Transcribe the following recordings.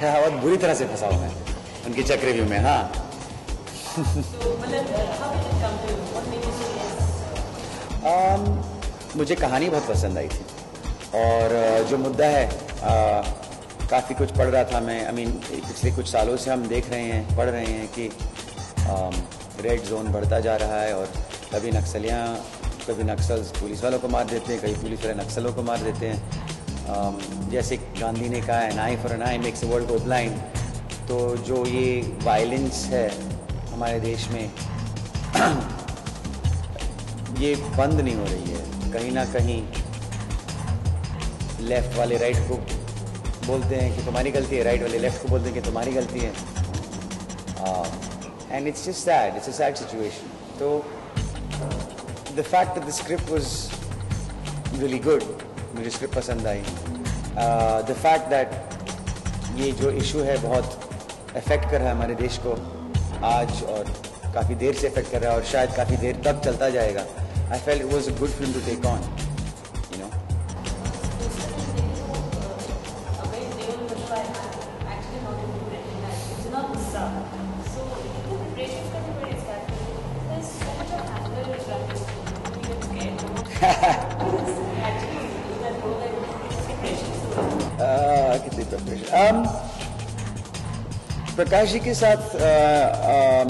बहुत बुरी तरह से फंसा हूँ मैं उनके चक्रव्यूह में। हाँ मुझे कहानी बहुत पसंद आई थी और जो मुद्दा है काफ़ी कुछ पढ़ रहा था मैं। पिछले कुछ सालों से हम देख रहे हैं, पढ़ रहे हैं कि रेड जोन बढ़ता जा रहा है और कभी नक्सल्स पुलिस वालों को मार देते हैं, कभी पुलिस वाले नक्सलों को मार देते हैं। जैसे गांधी ने कहा an eye for an eye makes the world go blind. तो जो ये वायलेंस है हमारे देश में ये बंद नहीं हो रही है। कहीं ना कहीं लेफ्ट वाले राइट को बोलते हैं कि तुम्हारी गलती है, राइट वाले लेफ्ट को बोलते हैं कि तुम्हारी गलती है। And it's just sad, it's a sad situation. तो the fact that the script was really good, मुझे स्क्रिप्ट पसंद आई। द फैक्ट दैट ये जो इशू है बहुत अफेक्ट कर रहा है हमारे देश को आज और काफ़ी देर से अफेक्ट कर रहा है और शायद काफ़ी देर तक चलता जाएगा। I felt it was a good film to take on, you know. Prakash ji के साथ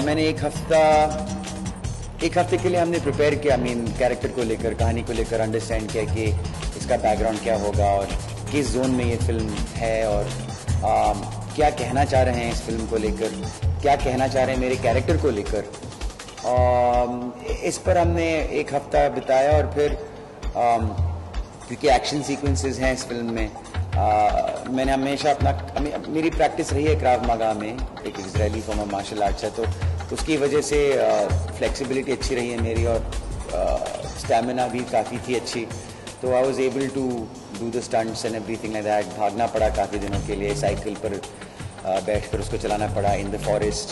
मैंने एक हफ्ते के लिए हमने प्रिपेयर किया। कैरेक्टर को लेकर, कहानी को लेकर अंडरस्टैंड किया कि इसका बैकग्राउंड क्या होगा और किस जोन में ये फिल्म है और क्या कहना चाह रहे हैं इस फिल्म को लेकर, क्या कहना चाह रहे हैं मेरे कैरेक्टर को लेकर। इस पर हमने एक हफ्ता बिताया और फिर क्योंकि एक्शन सीक्वेंसेस हैं इस फिल्म में, मैंने हमेशा मेरी प्रैक्टिस रही है क्राव मागा में, एक Israeli form of martial arts है, तो उसकी वजह से फ्लेक्सिबिलिटी अच्छी रही है मेरी और स्टैमिना भी काफ़ी थी अच्छी। तो I was able to do the stunts and everything like that. भागना पड़ा काफ़ी दिनों के लिए, साइकिल पर बैठकर उसको चलाना पड़ा in the forest.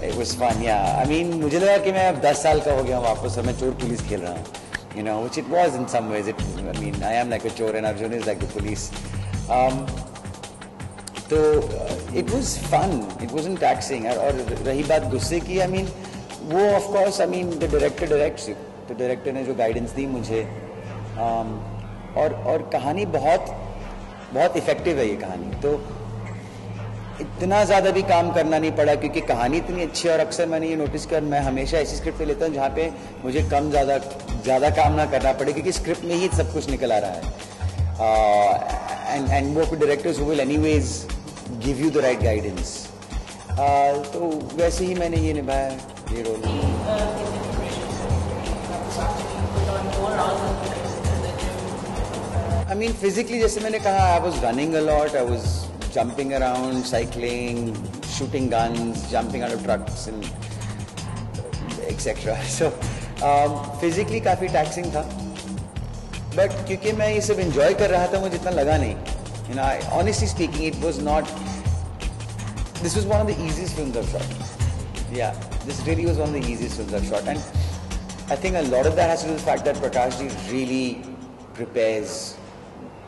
It was fun, या मुझे लगा कि मैं अब 10 साल का हो गया हूँ वापस और मैं चोर पुलिस खेल रहा हूँ, you know, which it was in some ways. I am like a chore and Arjun is like the police. So it was fun. It wasn't taxing. और रही बात गुस्से की, वो of course, the director directs you. तो director ने जो guidance दी मुझे, और कहानी बहुत effective है ये कहानी। तो इतना ज़्यादा भी काम करना नहीं पड़ा क्योंकि कहानी इतनी अच्छी है। और अक्सर मैंने ये नोटिस किया, मैं हमेशा ऐसी स्क्रिप्ट लेता हूँ जहाँ पे मुझे ज़्यादा काम ना करना पड़े क्योंकि स्क्रिप्ट में ही सब कुछ निकल आ रहा है। एंड वो directors who will anyways give you the right guidance. तो वैसे ही मैंने ये निभाया ये रोल। फिजिकली जैसे मैंने कहा, I was running a lot, I was jumping around, cycling, shooting guns, jumping out of trucks and etc. So physically काफ़ी taxing था, but क्योंकि मैं ये सब enjoy कर रहा था मुझे इतना लगा नहीं। You know, honestly speaking, it was not. This was one of the easiest films I've shot. Yeah, this really was one of the easiest films I've shot, and I think a lot of that has to do with the fact that Prakash ji really prepares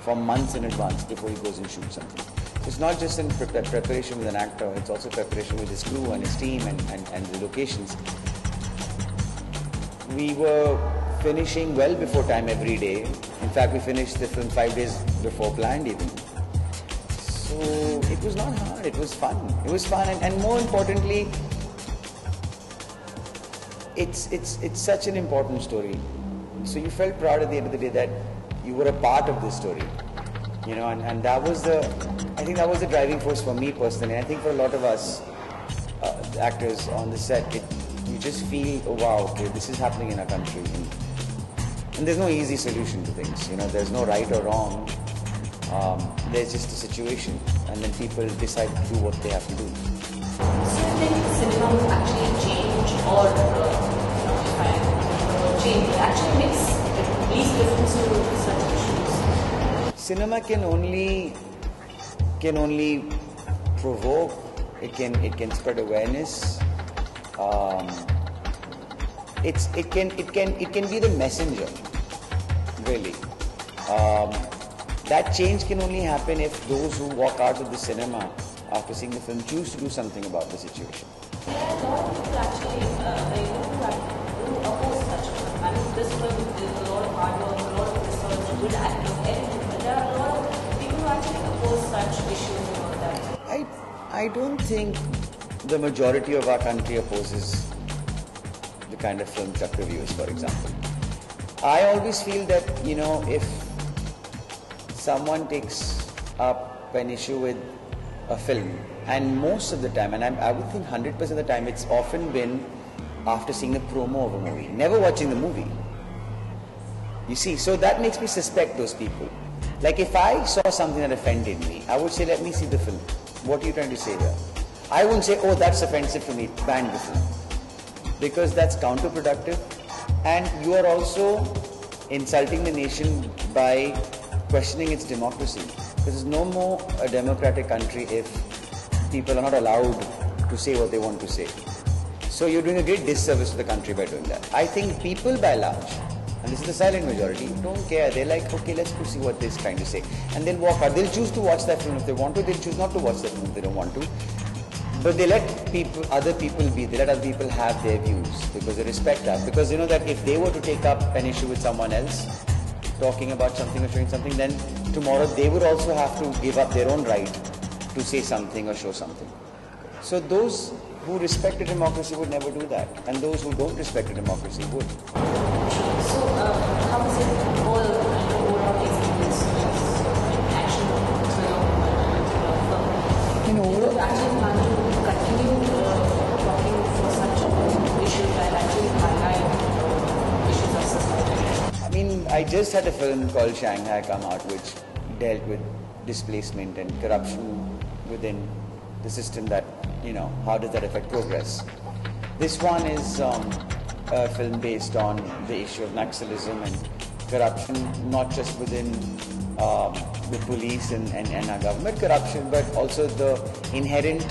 for months in advance before he goes and shoots something. It's not just in preparation with an actor, it's also preparation with his crew and his team and the locations. We were finishing well before time every day. In fact, we finished the film 5 days before planned even. So it was not hard, it was fun. It was fun and more importantly, it's such an important story. So you felt proud at the end of the day that you were a part of this story. You know, and that was I think that was the driving force for me personally. I think for a lot of us actors on the set, you just feel, oh wow, okay, this is happening in our country. And there's no easy solution to things. You know, there's no right or wrong. There's just a situation, and then people decide to do what they have to do. So you think cinema will actually change or change? It actually makes the least difference to such issues. Cinema can only provoke it can spread awareness. It can be the messenger, really. That change can only happen if those who walk out of the cinema after seeing the film choose to do something about the situation. There are a lot of people actually, who oppose such film. I mean, this film is a lot of hard work, a lot of research, good acting, everything. But there are a lot of people who actually oppose such issues and all that. I don't think the majority of our country opposes the kind of film Chakravyuh is, for example. I always feel that, you know, if someone takes up an issue with a film, and most of the time, and I would think 100% of the time, it's often been after seeing the promo of a movie, never watching the movie. You see, so that makes me suspect those people. Like if I saw something that offended me, I would say, let me see the film. What are you trying to say here? I wouldn't say, oh, that's offensive to me, ban the film. Because that's counterproductive, and you are also insulting the nation by questioning its democracy. This is no more a democratic country if people are not allowed to say what they want to say. So you're doing a great disservice to the country by doing that. I think people by large, and this is the silent majority, don't care. They're like, okay, let's go see what they're trying to say. And they'll walk out. They'll choose to watch that film if they want to. They'll choose not to watch that film if they don't want to. But they let other people be. They let other people have their views because they respect that. Because you know that if they were to take up an issue with someone else, talking about something or showing something, then tomorrow they would also have to give up their own right to say something or show something. So those who respect a democracy would never do that, and those who don't respect a democracy would. So, how is it all overall experience as action film? You know, Do you actually plan to continue working for such issues that actually highlight issues of society? I mean, I just had a film called Shanghai come out which dealt with displacement and corruption within the system that, you know, how does that affect progress. This one is a film based on the issue of Naxalism and corruption, not just within the police and our government corruption, but also the inherent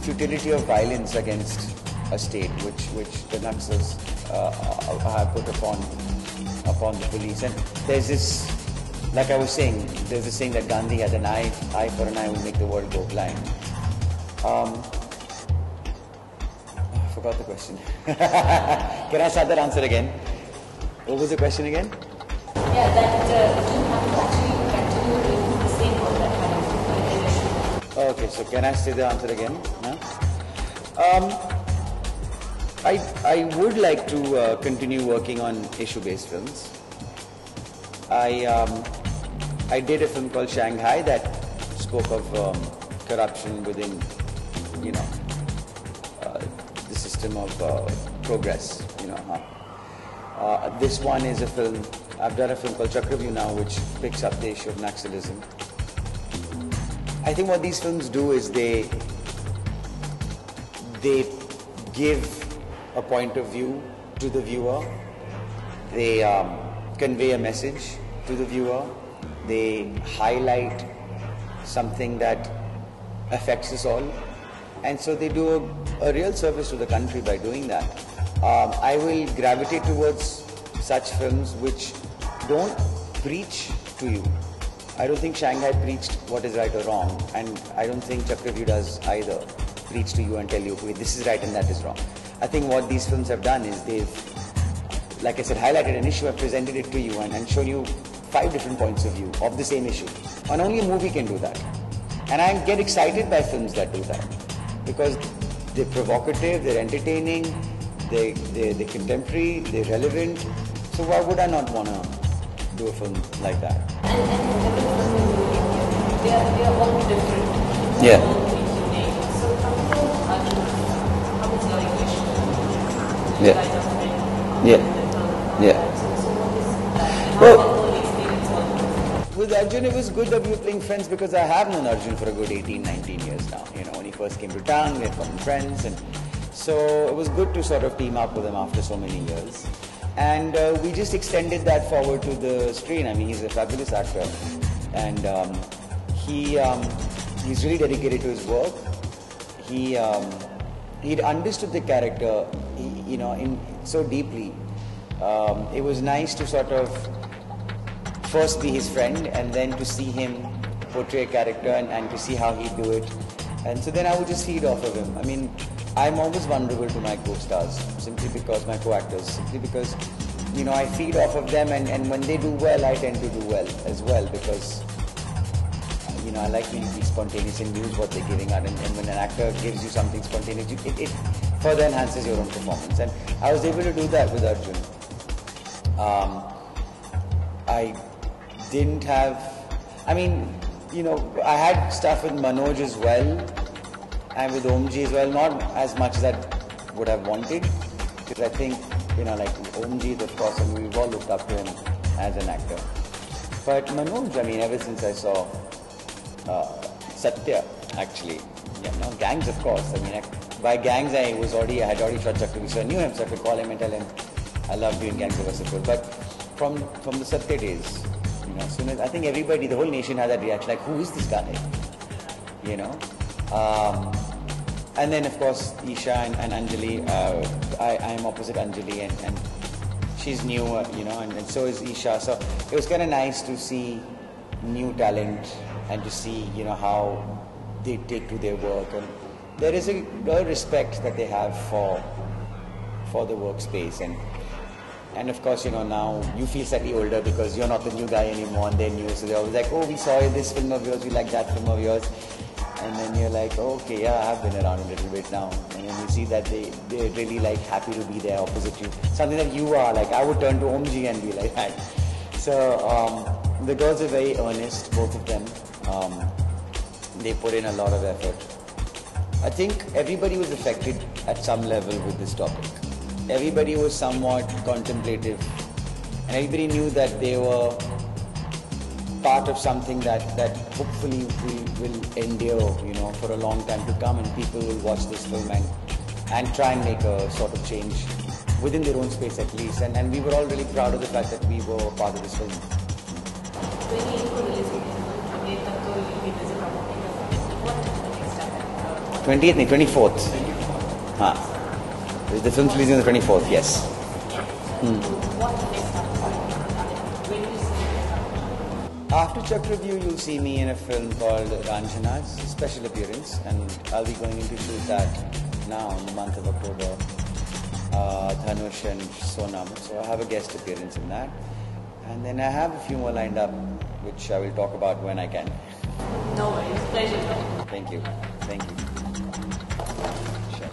futility of violence against a state, which the Naxals have put upon the police. And there's this, like I was saying, there's this saying that Gandhi had an eye for an eye will make the world go blind. I forgot the question. Can I start that answer again? What was the question again? Yeah, that you have to actually continue doing the same work that kind of issue. Okay, so can I say the answer again? I would like to continue working on issue-based films. I did a film called Shanghai that spoke of corruption within, you know, the system of progress. You know, this one is a film. I've done a film called Chakravyuh now, which picks up the issue of Naxalism. I think what these films do is they give a point of view to the viewer. They convey a message to the viewer. They highlight something that affects us all. And so they do a real service to the country by doing that. I will gravitate towards such films which don't preach to you. I don't think Shanghai preached what is right or wrong, and I don't think Chakravyuh does either, preach to you and tell you, okay, this is right and that is wrong. I think what these films have done is they've, like I said, highlighted an issue and presented it to you and shown you 5 different points of view of the same issue. And only a movie can do that. And I get excited by films that do that because they're provocative, they're entertaining, they're contemporary, they're relevant. So why would I not want to do a film like that? And every film and movie, they are all different. Yeah. All unique. So how is your English? Yeah. Yeah. So what is that? Well, How was the whole experience all? with Arjun, it was good that we were playing friends because I have known Arjun for a good 18, 19 years now. You know, when he first came to town, we had become friends, and so it was good to sort of team up with him after so many years. And we just extended that forward to the screen. I mean, he's a fabulous actor, and he's really dedicated to his work. he'd understood the character, in so deeply. It was nice to sort of first be his friend and then to see him portray a character and to see how he'd do it. And so then I would just feed off of him. I mean, I'm always vulnerable to my co-stars, simply because my co-actors, simply because, I feed off of them, and when they do well, I tend to do well as well, because, I like to be spontaneous and use what they're giving out, and when an actor gives you something spontaneous, it further enhances your own performance. And I was able to do that with Arjun. I didn't have, I had stuff with Manoj as well, and with Omji as well, not as much as I would have wanted, because I think, like Omji, of course, and we've all looked up to him as an actor. But Manoj, ever since I saw Satya, actually, Gangs, of course. By Gangs, I had already shot Chakravarti, so I knew him, so I could call him and tell him I love doing Gangs of Wasseypur. But from the Satya days, as soon as I think everybody, the whole nation had that reaction, like, who is this guy? And then, of course, Isha and Anjali. I am opposite Anjali, and she's new, and so is Isha. So it was kind of nice to see new talent and to see, how they take to their work. And there is a respect that they have for the workspace. And of course, now you feel slightly older because you're not the new guy anymore, and they're new. So they're always like, oh, we saw this film of yours, we like that film of yours. And then you're like, oh, okay, yeah, I have been around a little bit now. And then you see that they're really happy to be there opposite you. Something that you are, I would turn to Omji and be like that. So the girls are very earnest, both of them. They put in a lot of effort. I think everybody was affected at some level with this topic. Everybody was somewhat contemplative, and everybody knew that they were part of something that hopefully will endure, for a long time to come, and people will watch this film and try and make a sort of change within their own space at least. And we were all really proud of the fact that we were part of this film. 28th, 24th. The film's releasing on the 24th, yes. After Chakravyuh, you'll see me in a film called Ranjana's special appearance, and I'll be going into shoot that now in the month of October. Dhanush and Sonam, so I have a guest appearance in that. And then I have a few more lined up, which I will talk about when I can. No worries, pleasure. Thank you. Sure.